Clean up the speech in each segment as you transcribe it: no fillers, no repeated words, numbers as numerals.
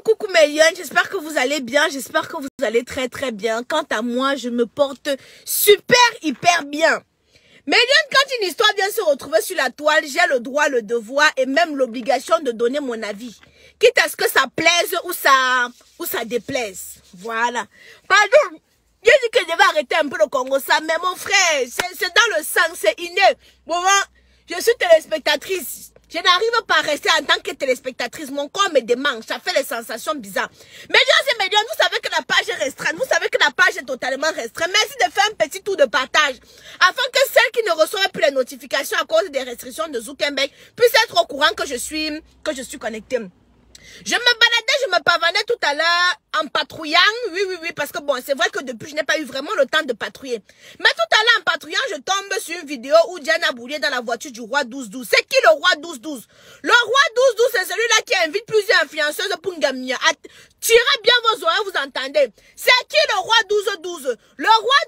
coucou mes lions, j'espère que vous allez bien, j'espère que vous allez très très bien. Quant à moi, je me porte super hyper bien. Mes lions, quand une histoire vient se retrouver sur la toile, j'ai le droit, le devoir et même l'obligation de donner mon avis. Quitte à ce que ça plaise ou ça déplaise. Voilà. Pardon, j'ai dit que je devais arrêter un peu le Congo ça, mais mon frère, c'est dans le sang, c'est inné. Bon, je suis téléspectatrice. Je n'arrive pas à rester en tant que téléspectatrice. Mon corps me demande. Ça fait des sensations bizarres. Mesdames et messieurs, vous savez que la page est restreinte. Vous savez que la page est totalement restreinte. Merci de faire un petit tour de partage. Afin que celles qui ne reçoivent plus les notifications à cause des restrictions de Zuckerberg puissent être au courant que je suis connectée. Je me baladais, je me pavanais tout à l'heure en patrouillant. Oui, parce que bon, c'est vrai que depuis, je n'ai pas eu vraiment le temps de patrouiller. Mais tout à l'heure, en patrouillant, je tombe sur une vidéo où Diana Boulier dans la voiture du roi 12-12. C'est qui le roi 12-12? Le roi 12-12, c'est celui-là qui invite plusieurs influenceuses pour Ngamia. Tirez bien vos oreilles, vous entendez. C'est qui le roi 12-12? Le roi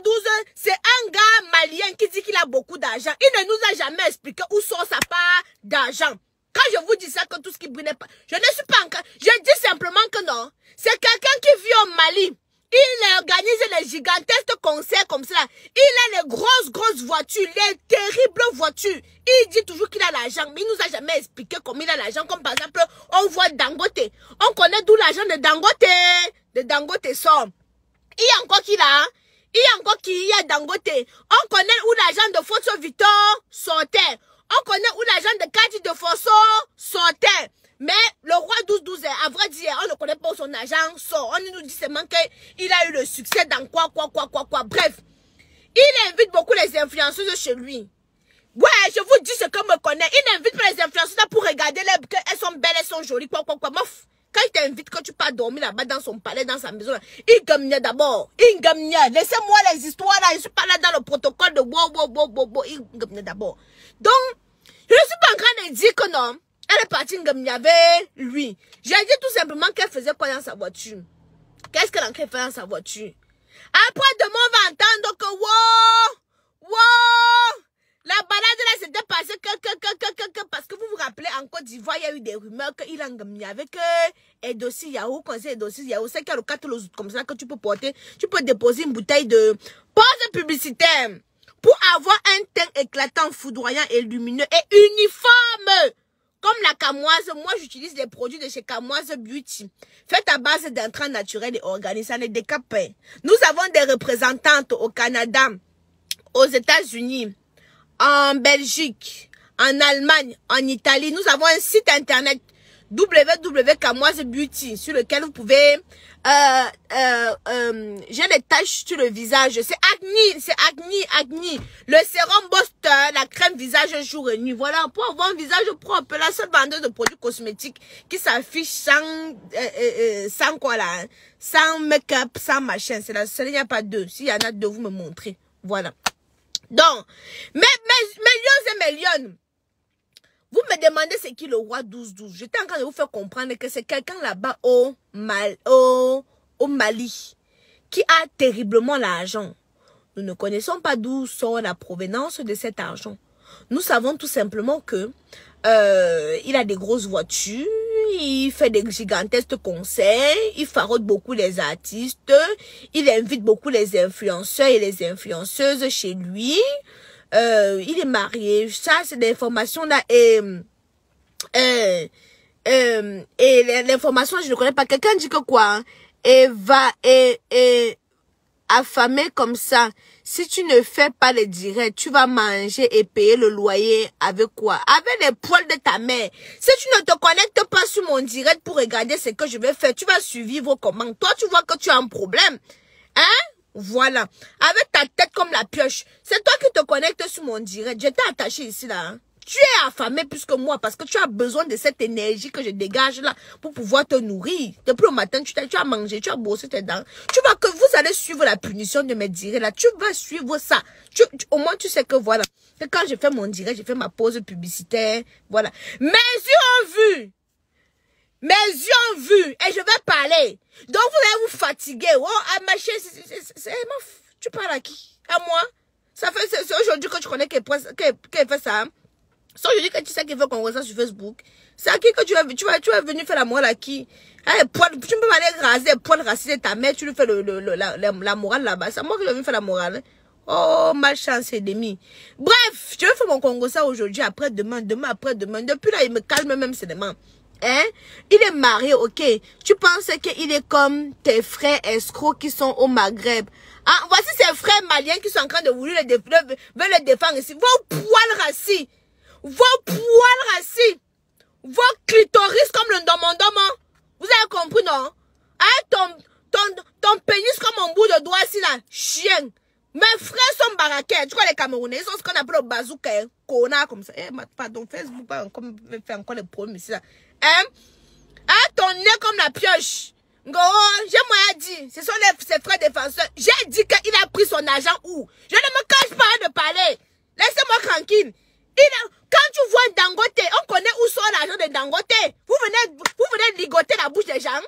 12-12, c'est un gars malien qui dit qu'il a beaucoup d'argent. Il ne nous a jamais expliqué où sort sa part d'argent. Quand je vous dis ça, que tout ce qui brûle pas, je ne suis pas encore. Je dis simplement que non. C'est quelqu'un qui vit au Mali. Il organise les gigantesques concerts comme ça. Il a les grosses voitures, les terribles voitures. Il dit toujours qu'il a l'argent, mais il nous a jamais expliqué comment il a l'argent. Comme par exemple, on voit Dangote. On connaît d'où l'argent de Dangote. De Dangote sort. Il y a encore qui là? Il y a encore qui? Il y a Dangote. On connaît où l'argent de Fosso Victor sortait. On connaît où l'argent de Kati de Fosso sortait. Mais le roi 12-12, à vrai dire, on ne connaît pas où son argent sort. On nous dit seulement qu'il a eu le succès dans quoi. Bref, il invite beaucoup les influenceuses chez lui. Ouais, je vous dis ce que me connaît. Il n'invite pas les influenceuses pour regarder qu'elles sont belles, elles sont jolies, quoi. Mof. Quand il t'invite, que tu pars dormir là-bas dans son palais, dans sa maison, il gagne d'abord. Il gagne. Laissez-moi les histoires là. Je ne suis pas là dans le protocole de il gagne d'abord. Donc, je ne suis pas en train de dire que non. Elle est partie gagne avec lui. J'ai dit tout simplement qu'elle faisait quoi dans sa voiture. Qu'est-ce qu'elle en fait dans sa voiture? Après, demain, on va entendre que la balade là s'était passée parce que vous vous rappelez, en Côte d'Ivoire, il y a eu des rumeurs qu'il a gagné avec Edossi Yahoo, conseil Edossi Yahoo. C'est qu'il y a le catalogue comme ça que tu peux porter. Tu peux déposer une bouteille de pause publicitaire pour avoir un teint éclatant, foudroyant et lumineux et uniforme. Comme la Camoise, moi j'utilise les produits de chez Camoise Beauty. Faits à base d'intrants naturels et organiques, ça ne décape pas. Nous avons des représentantes au Canada, aux États-Unis, en Belgique, en Allemagne, en Italie. Nous avons un site internet www.camoise beauty sur lequel vous pouvez j'ai des taches sur le visage. C'est acné. Le sérum Buster, la crème visage jour et nuit. Voilà, pour avoir un visage propre. La seule vendeuse de produits cosmétiques qui s'affiche sans quoi là, sans make-up, sans machin. C'est la seule, il n'y a pas deux. S'il y en a deux, vous me montrez. Voilà. Donc, mes lions et mes lionnes, vous me demandez c'est qui le roi 12-12. J'étais en train de vous faire comprendre que c'est quelqu'un là-bas au Mali qui a terriblement l'argent. Nous ne connaissons pas d'où sort la provenance de cet argent. Nous savons tout simplement que il a des grosses voitures, il fait des gigantesques concerts, il farote beaucoup les artistes, il invite beaucoup les influenceurs et les influenceuses chez lui. Il est marié, ça c'est des informations là et l'information je ne connais pas. Quelqu'un dit que quoi? Affamé comme ça, si tu ne fais pas les directs, tu vas manger et payer le loyer avec quoi? Avec les poils de ta mère. Si tu ne te connectes pas sur mon direct pour regarder ce que je vais faire, tu vas suivre comment? Toi, tu vois que tu as un problème. Hein? Voilà. Avec ta tête comme la pioche. C'est toi qui te connectes sur mon direct. Je t'ai attaché ici là. Hein? Tu es affamé plus que moi parce que tu as besoin de cette énergie que je dégage là pour pouvoir te nourrir. Depuis le matin, tu as mangé, tu as bossé tes dents. Tu vois que vous allez suivre la punition de mes directs là. Tu vas suivre ça. Au moins, tu sais que voilà. Que quand je fais mon direct, je fais ma pause publicitaire. Voilà. Mes yeux ont vu. Mes yeux ont vu. Et je vais parler. Donc, vous allez vous fatiguer. Oh, ma chérie, tu parles à qui? À moi? Ça fait, c'est aujourd'hui que tu connais qu'elle fait ça. Hein? C'est aujourd'hui que tu sais qu'il veut qu'on ressent sur Facebook. C'est à qui que tu es venu faire la morale à qui? Hey, tu peux aller raser, poil racisé ta mère, tu lui fais la morale là-bas. C'est moi qui lui ai fait la morale. Oh, ma chance et demi. Bref, je vais faire mon Congo ça aujourd'hui, après-demain, demain, après-demain. Depuis là, il me calme même seulement. Hein? Il est marié, ok. Tu penses qu'il est comme tes frères escrocs qui sont au Maghreb. Ah, voici ces frères maliens qui sont en train de vouloir le défendre ici. Vos poils racis. Vos poils racis. Vos clitoris comme le domondom. Vous avez compris, non? Hein, ton pénis comme un bout de doigt ici, là. Chien. Mes frères sont baraqués. Tu vois, les Camerounais, ils sont ce qu'on appelle le bazooka. Connard, comme ça. Eh, pardon, Facebook, me fait encore les problèmes ici, là. Hein? Hein, ton nez comme la pioche. J'ai moi dit, ce sont ses frères défenseurs. J'ai dit qu'il a pris son argent où? Je ne me cache pas de parler. Laissez-moi tranquille. Quand tu vois Dangote, on connaît où sort l'argent de Dangote. Vous venez ligoter la bouche des gens.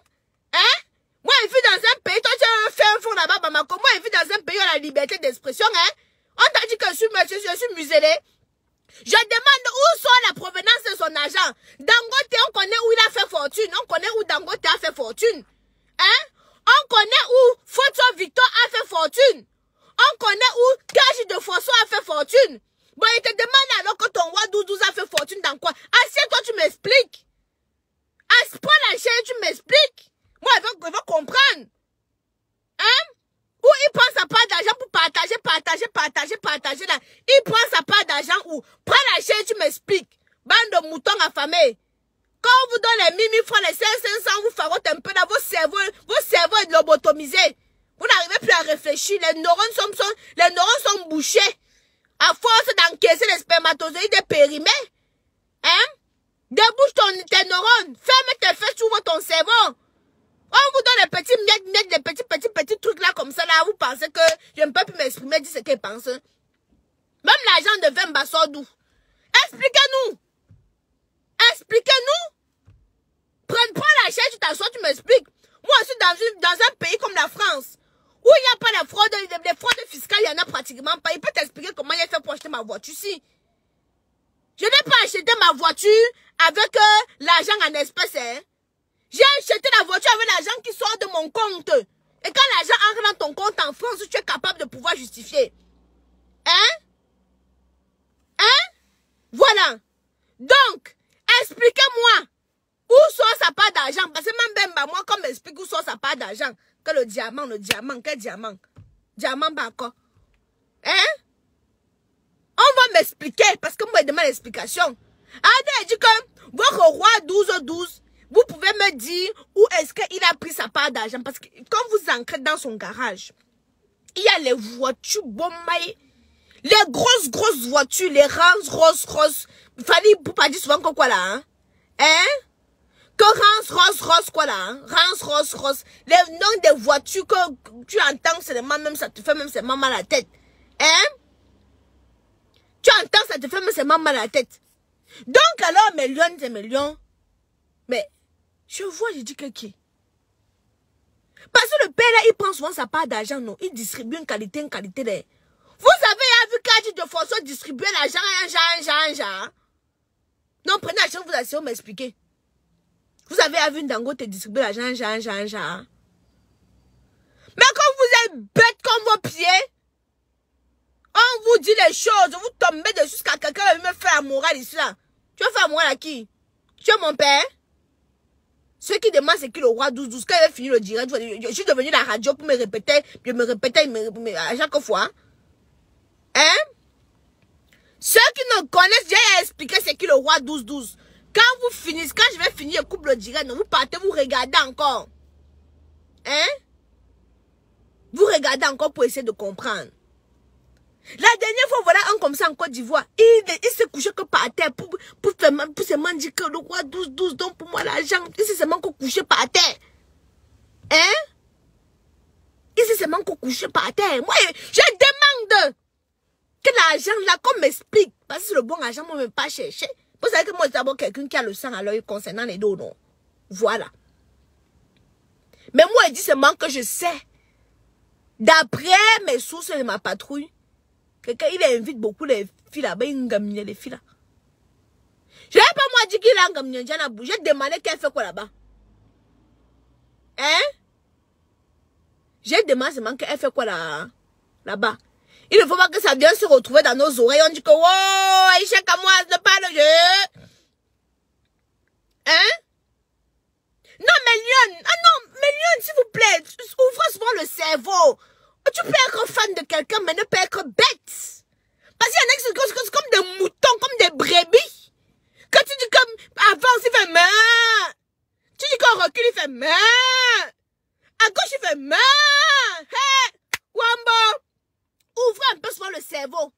Hein? Moi, je vis dans un pays, toi tu as fait un fond là-bas, Bamako. Moi, je vis dans un pays où il y a la liberté d'expression. Hein? On t'a dit que je suis muselé. Je demande où sort la provenance de son argent. Dangote, on connaît où il a fait fortune. On connaît où Dangote a fait fortune. Hein? On connaît où Photo Victor a fait fortune. On connaît où Cache de Fosso a fait fortune. Bon, il te demande alors que ton roi 12 a fait fortune dans quoi? Assieds-toi, tu m'expliques. Prends la chaîne, tu m'expliques. Moi, il va comprendre. Hein? Où il prend sa part d'argent pour partager là. Il prend sa part d'argent où? Prends la chaîne, tu m'expliques. Bande de moutons affamés. Quand on vous donne les 1000 francs, les 500, vous farote un peu dans vos cerveaux est lobotomisé. Vous n'arrivez plus à réfléchir. Les neurones sont bouchés. À force d'encaisser les spermatozoïdes périmés. Hein? Débouche tes neurones. Ferme tes fesses, tu ouvres ton cerveau. On vous donne les petits miettes, des petits trucs là comme ça là. Vous pensez que je ne peux plus m'exprimer, dire ce qu'ils pensent. Même l'argent de Vemba sort d'où? Expliquez-nous. Expliquez-nous. Prends la chaise, tu t'assois, tu m'expliques. Moi aussi dans un pays comme la France, où il n'y a pas de fraude, les fraudes fiscales, il n'y en a pratiquement pas. Il peut t'expliquer comment il a fait pour acheter ma voiture ici. Je n'ai pas acheté ma voiture avec l'argent en espèces. Hein. J'ai acheté la voiture avec l'argent qui sort de mon compte. Et quand l'argent entre dans ton compte en France, tu es capable de pouvoir justifier. Hein? Hein? Voilà. Donc, expliquez-moi où sort sa part d'argent. Parce que même Bemba, moi, comme m'explique où sort sa part d'argent. Que le diamant, quel diamant? Diamant Bako. Hein? On va m'expliquer, parce que moi, je demande l'explication. Adé dit que votre roi 12, vous pouvez me dire où est-ce qu'il a pris sa part d'argent. Parce que quand vous entrez dans son garage, il y a les voitures Bombay, les grosses voitures, les Range Ross. Fallait pas dire souvent quoi là, hein? Que Range Ross quoi là, hein? Range Ross. Les noms des voitures que tu entends seulement même ça te fait même seulement mal à la tête. Hein? Tu entends ça te fait même seulement mal à la tête. Donc alors millions. Mais je vois, je dis que qui? Parce que le père là, il prend souvent sa part d'argent, non? Il distribue une qualité. Là. Vous avez vu Cache de Fosso distribuer l'argent un genre. Non, prenez l'argent, vous asseyez, m'expliquer. Vous avez vu Dangote distribuer l'argent un genre. Mais quand vous êtes bête comme vos pieds, on vous dit les choses, vous tombez dessus jusqu'à quelqu'un me faire la morale ici là. Tu vas faire la morale à qui? Tu es mon père? Ceux qui demandent c'est qui le roi 12, quand il a fini le direct, je suis devenu la radio pour me répéter, à chaque fois. Hein? Ceux qui ne connaissent, j'ai expliqué c'est qui le roi 12. Quand vous finissez, quand je vais finir, coupe le direct, non, vous partez, vous regardez encore. Hein? Vous regardez encore pour essayer de comprendre. La dernière fois, voilà un comme ça en Côte d'Ivoire. Il s'est couché que par terre pour seulement dire que le roi 12, donc pour moi l'argent, il s'est seulement couché par terre. Hein? Il s'est seulement couché par terre. Moi, je demande que l'argent là, qu'on m'explique. Parce que c'est le bon argent, moi, je ne vais pas chercher. Vous savez que moi, c'est d'abord quelqu'un qui a le sang à l'œil concernant les dos, non? Voilà. Mais moi, il dit seulement que je sais. D'après mes sources de ma patrouille, quelqu'un, il invite beaucoup les filles là-bas, il gamine les filles là. Je n'ai pas moi dit qu'il a comme Nyonjana Bou. J'ai demandé qu'elle fait quoi là-bas. Hein? J'ai demandé seulement qu'elle fait quoi là-bas. Il ne faut pas que ça vienne se retrouver dans nos oreilles. On dit que, oh, Aïcha Kamoise ne parle de jeu. Hein? Non, Méliane. Ah non, Méliane, s'il vous plaît. Ouvrez souvent le cerveau. Tu peux être fan de quelqu'un, mais ne pas être bête. Parce qu'il y en a qui sont comme des moutons, comme des brebis. Quand tu dis comme, avance, il fait main. Tu dis qu'on recule, il fait main. À gauche, il fait main. Hey, Wambo. Ouvrez un peu souvent le cerveau.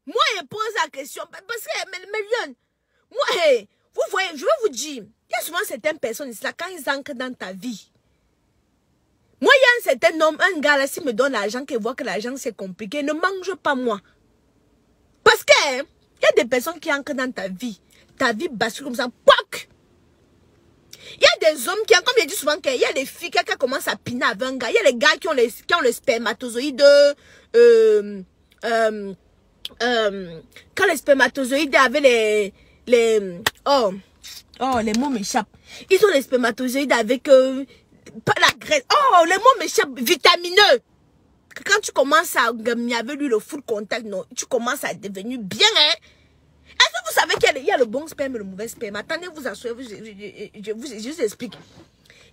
Moi, je pose la question. Parce que, Méliane, moi, hey, vous voyez, je vais vous dire, il y a souvent certaines personnes ici, là, quand ils entrent dans ta vie, moi, il y a un certain homme, un gars là, s'il me donne l'argent, qu'il voit que l'argent c'est compliqué, ne mange pas moi. Parce que, il y a des personnes qui entrent dans ta vie bascule comme ça, poc! Il y a des hommes qui, comme je dis souvent, il y a des filles qui commencent à piner avec un gars, il y a les gars qui ont les spermatozoïdes, quand les spermatozoïdes avaient les mots m'échappent. Ils ont les spermatozoïdes avec, pas la graisse. Oh, les mots m'échappent. Vitamineux. Quand tu commences à gagner avec lui le full contact, non, tu commences à devenir bien, hein. Est-ce que vous savez qu'il y a le bon sperme et le mauvais sperme? Attendez, vous asseyez, je vous explique.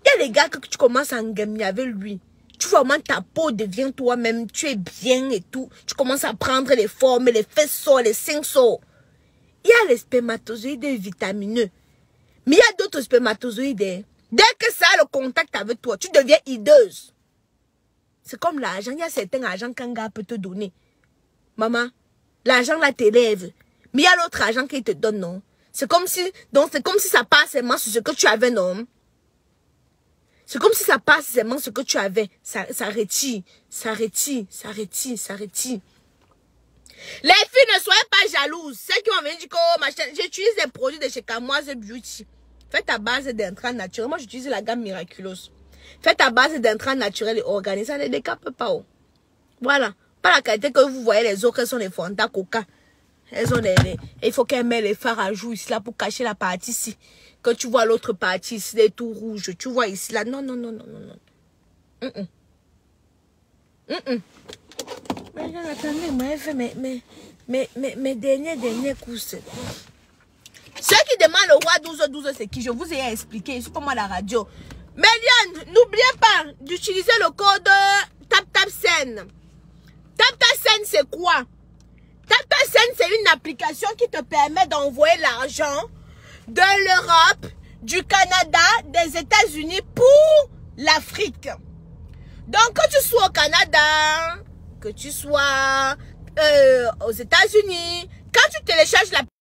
Il y a les gars que tu commences à gagner avec lui. Tu vois comment ta peau devient toi-même, tu es bien et tout. Tu commences à prendre les formes, les faisceaux, les cinceaux. Il y a les spermatozoïdes vitamineux. Mais il y a d'autres spermatozoïdes. Dès que ça a le contact avec toi, tu deviens hideuse. C'est comme l'argent. Il y a certains argent qu'un gars peut te donner. Maman, l'argent là t'élève. Mais il y a l'autre argent qu'il te donne, non? C'est comme si ça passe seulement sur ce que tu avais, non? C'est comme si ça passe seulement ce que tu avais. Ça retire. Ça retire. Ça retire. Ça retire. Les filles, ne soyez pas jalouses. Ceux qui ont dit que oh, j'utilise des produits de chez Kamoise Beauty. Faites ta base d'intrants naturels. Moi, j'utilise la gamme Miraculous. Faites ta base d'intrants naturels et organisés. Ça ne décape pas. Oh. Voilà. Pas la qualité que vous voyez les autres, elles sont les Fanta Coca. Elles ont il faut qu'elles mettent les fards à jour ici là pour cacher la partie ici. Que tu vois l'autre partie ici, les tout rouges. Tu vois ici là. Non, non, non, non, non, non. Mais attendez, moi, elle fait mes derniers coups. Ceux qui demandent le roi 12, c'est qui? Je vous ai expliqué. C'est pas moi la radio. Méliane, n'oubliez pas d'utiliser le code TapTapSend. TapTapSend, c'est quoi? TapTapSend, c'est une application qui te permet d'envoyer l'argent de l'Europe, du Canada, des États-Unis pour l'Afrique. Donc, que tu sois au Canada, que tu sois aux États-Unis, quand tu télécharges l'application,